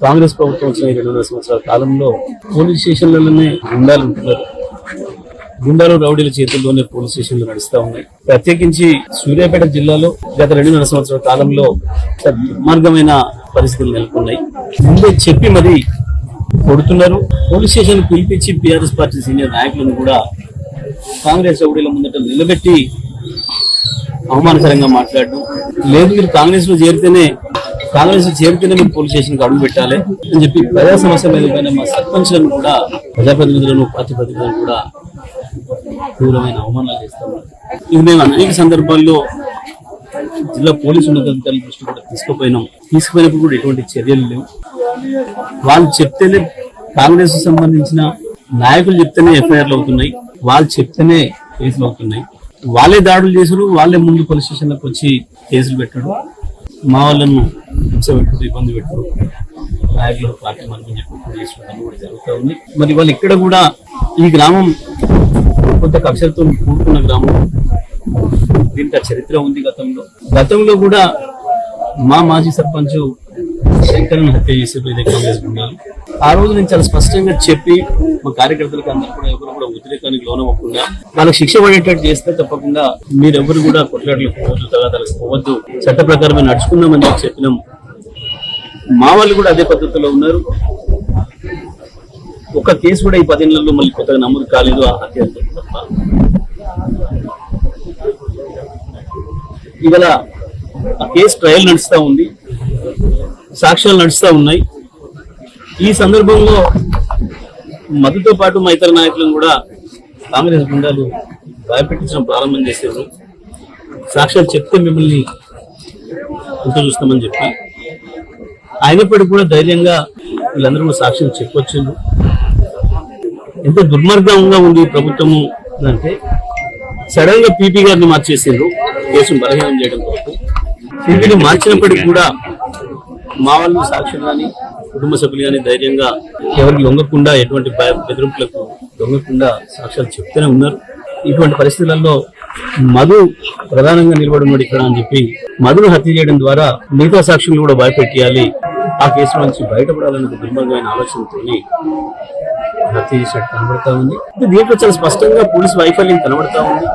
కాంగ్రెస్ ప్రభుత్వం వచ్చిన 2.5 సంవత్సరాల కాలంలో పోలీస్ స్టేషన్లలోనే గుండాలు ఉంటున్నారు. గుండాలు రౌడీల చేతుల్లోనే పోలీస్ స్టేషన్లు నడుస్తా ఉన్నాయి. ప్రత్యేకించి సూర్యాపేట జిల్లాలో గత 2.5 సంవత్సరాల కాలంలో దుర్మార్గమైన పరిస్థితులు నెలకొన్నాయి. ముందే చెప్పి మరి కొడుతున్నారు. పోలీస్ స్టేషన్ పిలిపించి బీఆర్ఎస్ పార్టీ సీనియర్ నాయకులను కూడా కాంగ్రెస్ రౌడీల ముందట నిలబెట్టి అవమానకరంగా మాట్లాడడం, లేదు మీరు కాంగ్రెస్ లో చేరితేనే మీరు పోలీస్ స్టేషన్ కి అడుగు పెట్టాలి అని చెప్పి ప్రజా సమస్య మీద మా సర్పంచ్లను కూడా ప్రజాప్రతినిధులను పార్టీ ప్రతినిధులను కూడా తీవ్రమైన అవమానాలు చేస్తున్నారు. ఇది మేము అనేక సందర్భాల్లో జిల్లా పోలీసు ఉన్నతాధికారుల దృష్టి కూడా తీసుకుపోయినప్పుడు కూడా ఎటువంటి చర్యలు లేవు. వాళ్ళు చెప్తేనే కాంగ్రెస్ కు సంబంధించిన నాయకులు చెప్తేనే ఎఫ్ఐఆర్లు అవుతున్నాయి, వాళ్ళు చెప్తేనే కేసులు అవుతున్నాయి. వాళ్ళే దాడులు చేసారు, వాళ్ళే ముందు పోలీస్ స్టేషన్లకు వచ్చి కేసులు పెట్టాడు, మా వాళ్ళను హింస పెట్టు, ఇబ్బంది పెట్టు, నాయకులు పార్టీ మనకు చెప్పి చేసుకోవడం కూడా జరుగుతూ ఉంది. మరి వాళ్ళు ఇక్కడ కూడా ఈ గ్రామం కొంత కక్షలతో కూడుకున్న గ్రామం, దీనికి చరిత్ర ఉంది. గతంలో కూడా మా మాజీ సర్పంచ్ శంకర్ను హత్య చేసేది ఇదే కాంగ్రెస్ బృందాలు. ఆ రోజు నేను చాలా స్పష్టంగా చెప్పి మా కార్యకర్తలకు అందరూ కూడా ఎవరు కూడా ఉద్రేకానికి లోనవ్వకుండా వాళ్ళకి శిక్ష పడేటట్టు చేస్తే తప్పకుండా మీరెవరు కూడా కొట్లాటలు పోవద్దు, తగాదాలకు పోవద్దు, చట్ట ప్రకారమే నడుచుకుందామని చెప్పినాం. మా వాళ్ళు కూడా అదే పద్ధతిలో ఉన్నారు. ఒక కేసు కూడా ఈ 10 నెలల్లో మళ్ళీ కొత్తగా నమోదు కాలేదు. ఆ హత్య తప్ప ఇవాళ ఆ కేసు ట్రయల్ నడుస్తూ ఉంది, సాక్ష్యాలు నడుస్తూ ఉన్నాయి. ఈ సందర్భంలో మధుతో పాటు మా ఇతర నాయకులను కూడా కాంగ్రెస్ గుండాలు భయపెట్టించడం ప్రారంభం చేశారు. సాక్ష్యాలు చెప్తే మిమ్మల్ని ఇంత చూస్తామని చెప్పి, అయినప్పటికీ కూడా ధైర్యంగా వీళ్ళందరూ కూడా సాక్ష్యం చెప్పొచ్చు. ఎంత దుర్మార్గంగా ఉంది ప్రభుత్వము అంటే సడన్ గా పీపీ గారిని మార్చేసిండ్రు కేసును బలహీనం చేయడం కోసం. పీపీని మార్చినప్పటికీ కూడా మా వాళ్ళు సాక్ష్యం కానీ కుటుంబ సభ్యులు కానీ ధైర్యంగా ఎవరికి లొంగకుండా, ఎటువంటి బెదిరింపులకు లొంగకుండా సాక్ష్యాలు చెప్తూనే ఉన్నారు. ఇటువంటి పరిస్థితులలో మధు ప్రధానంగా నిలబడి ఇక్కడ అని చెప్పి మధును హత్య చేయడం ద్వారా మిగతా సాక్షులు కూడా భయపెట్టియాలి, ఆ కేసు నుంచి బయటపడాలనే దుర్మార్గమైన ఆలోచనతో హత్య చేసినట్టు కనబడతా ఉంది. దీంట్లో చాలా స్పష్టంగా పోలీసు వైఫల్యం కనబడతా ఉంది.